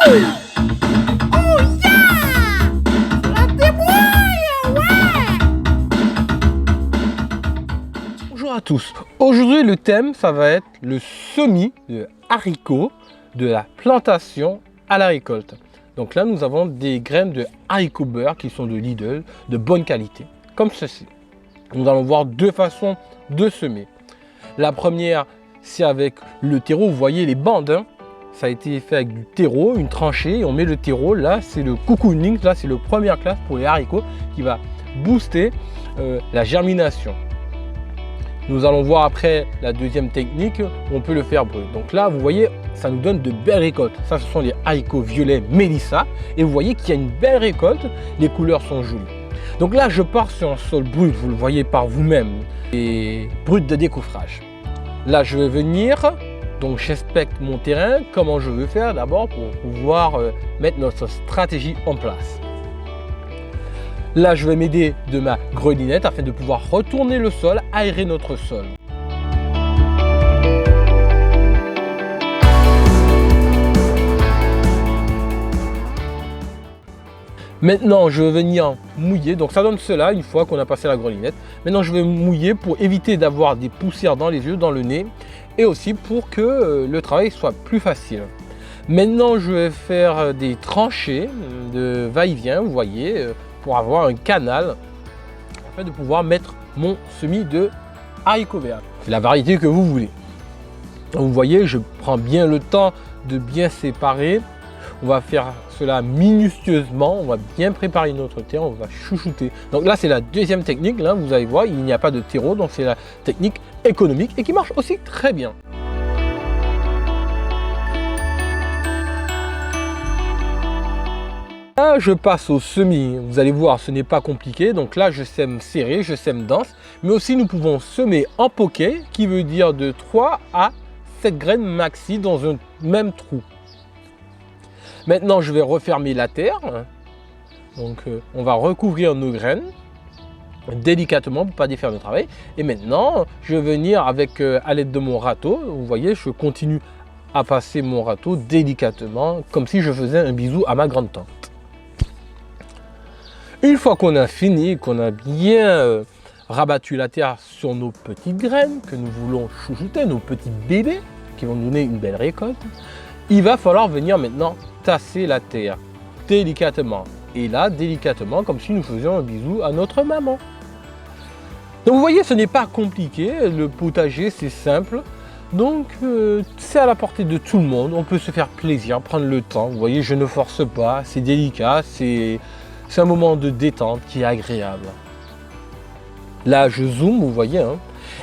Oh yeah! La débrouille, ouais! Bonjour à tous. Aujourd'hui, le thème, ça va être le semis de haricots de la plantation à la récolte. Donc là, nous avons des graines de haricots beurre qui sont de Lidl, de bonne qualité, comme ceci. Nous allons voir deux façons de semer. La première, c'est avec le terreau. Vous voyez les bandes, hein. Ça a été fait avec du terreau, une tranchée, et on met le terreau. Là, c'est le cocooning. Là, c'est le première classe pour les haricots qui va booster la germination. Nous allons voir après la deuxième technique, on peut le faire brut. Donc là, vous voyez, ça nous donne de belles récoltes. Ça, ce sont les haricots violets Mélissa. Et vous voyez qu'il y a une belle récolte. Les couleurs sont jolies. Donc là, je pars sur un sol brut. Vous le voyez par vous-même. Et brut de décoffrage. Là, je vais venir. Donc, j'inspecte mon terrain. Comment je veux faire d'abord pour pouvoir mettre notre stratégie en place. Là, je vais m'aider de ma grelinette afin de pouvoir retourner le sol, aérer notre sol. Maintenant, je vais venir mouiller. Donc, ça donne cela une fois qu'on a passé la grelinette. Maintenant, je vais mouiller pour éviter d'avoir des poussières dans les yeux, dans le nez, et aussi pour que le travail soit plus facile. Maintenant, je vais faire des tranchées de va-et-vient, vous voyez, pour avoir un canal afin de pouvoir mettre mon semis de haricots verts. C'est la variété que vous voulez. Donc, vous voyez, je prends bien le temps de bien séparer. On va faire cela minutieusement, on va bien préparer notre terre, on va chouchouter. Donc là, c'est la deuxième technique. Là, vous allez voir, il n'y a pas de terreau, donc c'est la technique économique et qui marche aussi très bien. Là, je passe au semis. Vous allez voir, ce n'est pas compliqué. Donc là, je sème serré, je sème dense. Mais aussi, nous pouvons semer en poquet, qui veut dire de 3 à 7 graines maxi dans un même trou. Maintenant, je vais refermer la terre. Donc, on va recouvrir nos graines délicatement pour ne pas défaire le travail. Et maintenant, je vais venir avec, à l'aide de mon râteau. Vous voyez, je continue à passer mon râteau délicatement, comme si je faisais un bisou à ma grande tante. Une fois qu'on a fini, qu'on a bien rabattu la terre sur nos petites graines que nous voulons chouchouter, nos petits bébés qui vont nous donner une belle récolte, il va falloir venir maintenant tasser la terre délicatement. Et là, délicatement, comme si nous faisions un bisou à notre maman. Donc vous voyez, ce n'est pas compliqué. Le potager, c'est simple. Donc c'est à la portée de tout le monde. On peut se faire plaisir, prendre le temps. Vous voyez, je ne force pas. C'est délicat. C'est un moment de détente qui est agréable. Là, je zoome, vous voyez. Hein.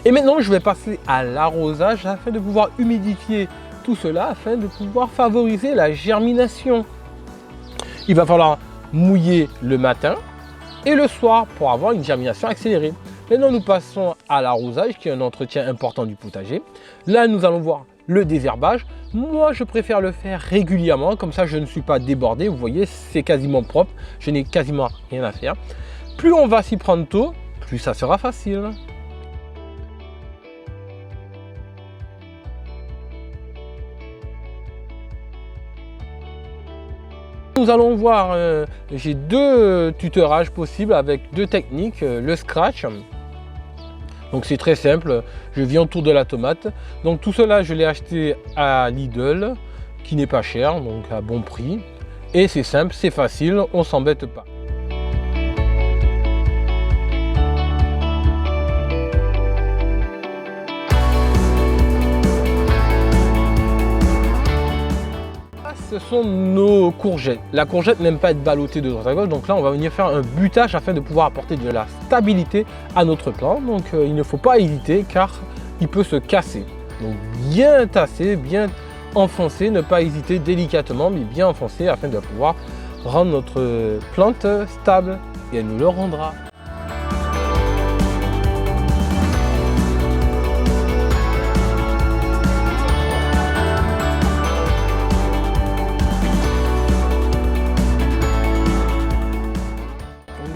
Et maintenant, je vais passer à l'arrosage afin de pouvoir humidifier tout cela afin de pouvoir favoriser la germination. Il va falloir mouiller le matin et le soir pour avoir une germination accélérée. Maintenant, nous passons à l'arrosage qui est un entretien important du potager. Là, nous allons voir le désherbage. Moi, je préfère le faire régulièrement, comme ça je ne suis pas débordé. Vous voyez, c'est quasiment propre, je n'ai quasiment rien à faire. Plus on va s'y prendre tôt, plus ça sera facile. Nous allons voir, j'ai deux tutorages possibles avec deux techniques, le scratch. Donc c'est très simple, je viens autour de la tomate. Donc tout cela, je l'ai acheté à Lidl, qui n'est pas cher, donc à bon prix. Et c'est simple, c'est facile, on ne s'embête pas. Ce sont nos courgettes. La courgette n'aime pas être ballottée de droite à gauche, donc là on va venir faire un butage afin de pouvoir apporter de la stabilité à notre plant. Donc il ne faut pas hésiter car il peut se casser. Donc bien tasser, bien enfoncer, ne pas hésiter délicatement mais bien enfoncer afin de pouvoir rendre notre plante stable et elle nous le rendra.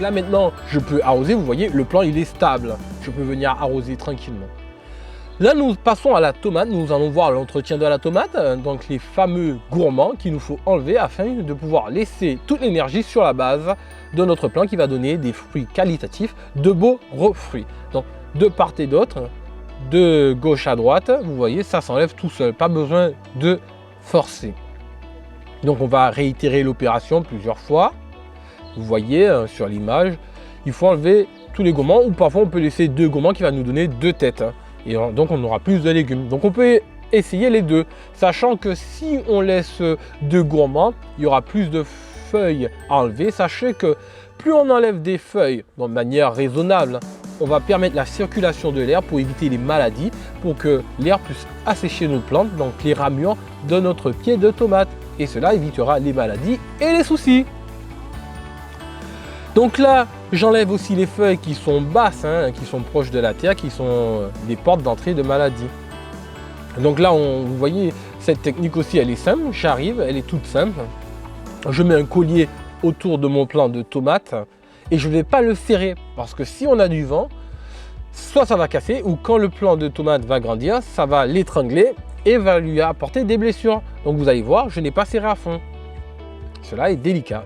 Là maintenant, je peux arroser, vous voyez, le plan il est stable. Je peux venir arroser tranquillement. Là, nous passons à la tomate. Nous allons voir l'entretien de la tomate, donc les fameux gourmands qu'il nous faut enlever afin de pouvoir laisser toute l'énergie sur la base de notre plant qui va donner des fruits qualitatifs, de beaux gros fruits. Donc, de part et d'autre, de gauche à droite, vous voyez, ça s'enlève tout seul. Pas besoin de forcer. Donc, on va réitérer l'opération plusieurs fois. Vous voyez sur l'image, il faut enlever tous les gourmands ou parfois on peut laisser 2 gourmands qui va nous donner 2 têtes. Et donc on aura plus de légumes. Donc on peut essayer les deux, sachant que si on laisse 2 gourmands, il y aura plus de feuilles à enlever. Sachez que plus on enlève des feuilles de manière raisonnable, on va permettre la circulation de l'air pour éviter les maladies, pour que l'air puisse assécher nos plantes, donc les ramures de notre pied de tomate. Et cela évitera les maladies et les soucis. Donc là, j'enlève aussi les feuilles qui sont basses, qui sont proches de la terre, qui sont des portes d'entrée de maladies. Donc là, vous voyez, cette technique aussi, elle est simple. J'arrive, elle est toute simple. Je mets un collier autour de mon plant de tomates et je ne vais pas le serrer parce que si on a du vent, soit ça va casser ou quand le plant de tomate va grandir, ça va l'étrangler et va lui apporter des blessures. Donc vous allez voir, je n'ai pas serré à fond. Cela est délicat.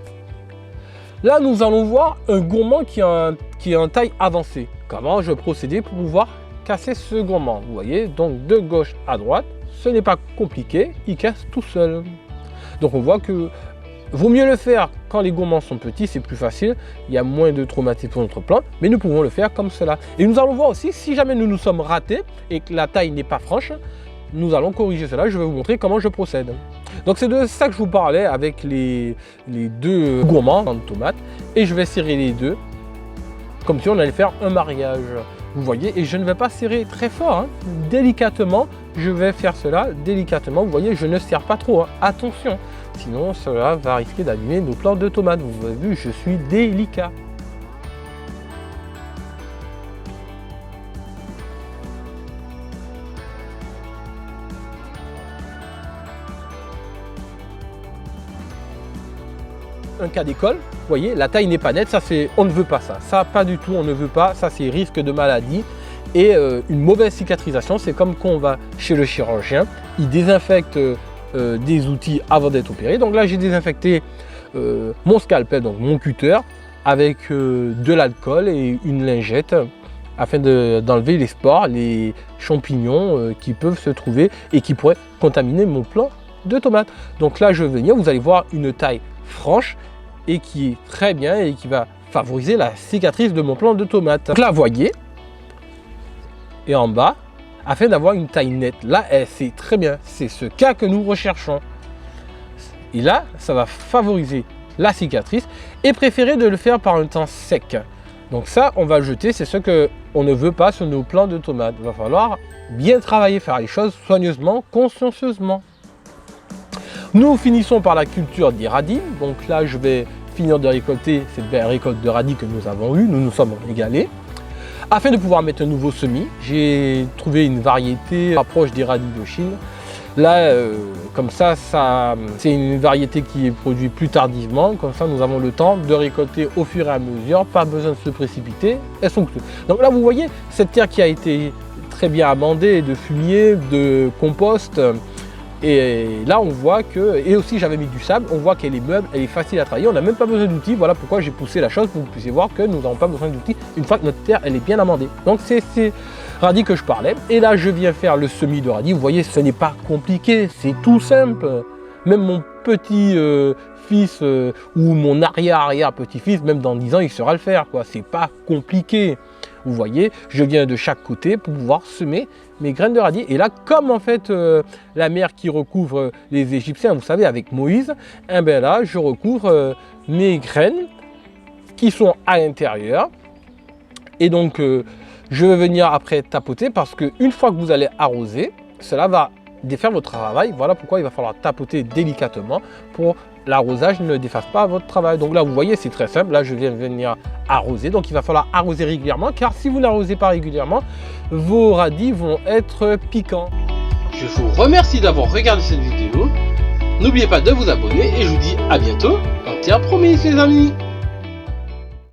Là, nous allons voir un gourmand qui est en taille avancée. Comment je vais procéder pour pouvoir casser ce gourmand? Vous voyez, donc de gauche à droite, ce n'est pas compliqué, il casse tout seul. Donc on voit que vaut mieux le faire quand les gourmands sont petits, c'est plus facile, il y a moins de traumatisme pour notre plante, mais nous pouvons le faire comme cela. Et nous allons voir aussi, si jamais nous nous sommes ratés et que la taille n'est pas franche, nous allons corriger cela, je vais vous montrer comment je procède. Donc c'est de ça que je vous parlais avec les 2 gourmands de tomates. Et je vais serrer les 2, comme si on allait faire un mariage. Vous voyez, et je ne vais pas serrer très fort, délicatement, je vais faire cela délicatement. Vous voyez, je ne serre pas trop, attention, sinon cela va risquer d'abîmer nos plantes de tomates. Vous avez vu, je suis délicat. Un cas d'école, vous voyez, la taille n'est pas nette, ça c'est, on ne veut pas ça, pas du tout, on ne veut pas, ça c'est risque de maladie et une mauvaise cicatrisation. C'est comme quand on va chez le chirurgien, il désinfecte des outils avant d'être opéré. Donc là j'ai désinfecté mon scalpel, donc mon cutter, avec de l'alcool et une lingette afin d'enlever les spores, les champignons qui peuvent se trouver et qui pourraient contaminer mon plant de tomates. Donc là je vais venir, vous allez voir une taille franche et qui est très bien et qui va favoriser la cicatrice de mon plant de tomates. Donc là, vous voyez, et en bas, afin d'avoir une taille nette. Là, c'est très bien, c'est ce cas que nous recherchons. Et là, ça va favoriser la cicatrice et préférer de le faire par un temps sec. Donc ça, on va le jeter, c'est ce qu'on ne veut pas sur nos plants de tomates. Il va falloir bien travailler, faire les choses soigneusement, consciencieusement. Nous finissons par la culture des radis. Donc là, je vais finir de récolter cette belle récolte de radis que nous avons eue. Nous nous sommes régalés. Afin de pouvoir mettre un nouveau semis, j'ai trouvé une variété approche des radis de Chine. Là, comme ça c'est une variété qui est produite plus tardivement. Comme ça, nous avons le temps de récolter au fur et à mesure. Pas besoin de se précipiter. Elles sont crues. Donc là, vous voyez, cette terre qui a été très bien amendée de fumier, de compost. Et là, on voit que, et aussi j'avais mis du sable, on voit qu'elle est meuble, elle est facile à travailler, on n'a même pas besoin d'outils. Voilà pourquoi j'ai poussé la chose, pour que vous puissiez voir que nous n'avons pas besoin d'outils une fois que notre terre elle est bien amendée. Donc c'est ces radis que je parlais. Et là, je viens faire le semis de radis. Vous voyez, ce n'est pas compliqué, c'est tout simple. Même mon petit fils ou mon arrière-petit-fils, même dans 10 ans, il saura le faire, quoi. C'est pas compliqué. Vous voyez, je viens de chaque côté pour pouvoir semer mes graines de radis. Et là, comme en fait la mer qui recouvre les Égyptiens, vous savez, avec Moïse, et bien là, je recouvre mes graines qui sont à l'intérieur. Et donc, je vais venir après tapoter parce qu'une fois que vous allez arroser, cela va défaire votre travail. Voilà pourquoi il va falloir tapoter délicatement pour l'arrosage ne défasse pas votre travail. Donc là, vous voyez, c'est très simple. Là, je viens venir arroser. Donc, il va falloir arroser régulièrement car si vous n'arrosez pas régulièrement, vos radis vont être piquants. Je vous remercie d'avoir regardé cette vidéo. N'oubliez pas de vous abonner et je vous dis à bientôt. En terre promise, les amis.